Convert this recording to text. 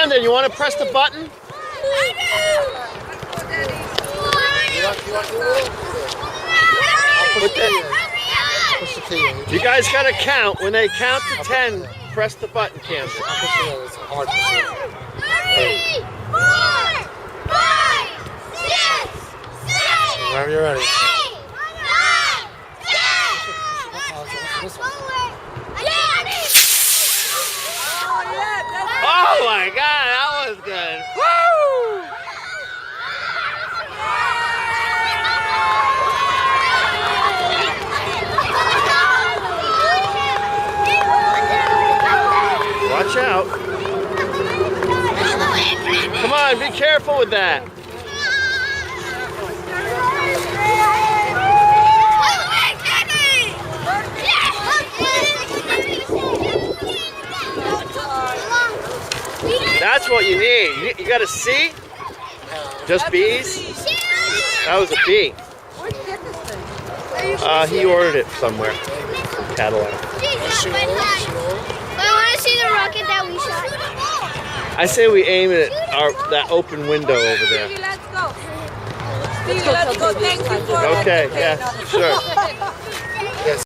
Brandon, you want to press the button? You guys got to count. When they count to 10, press the button, Camden. It's hard to see. 3, 4, 5, 6, 7, Whenever you're ready. 8, 9, 10. Oh my God, that was good. Woo! Watch out. Come on, be careful with that. That's what you need. You got a C? Just B's? That was a B. Where'd you get this thing? He ordered it somewhere. Cadillac. I want to see the rocket that we shot. I say we aim it at that open window over there. Stevie, let's go. Stevie, let's go. Thank you for Okay, yeah, sure.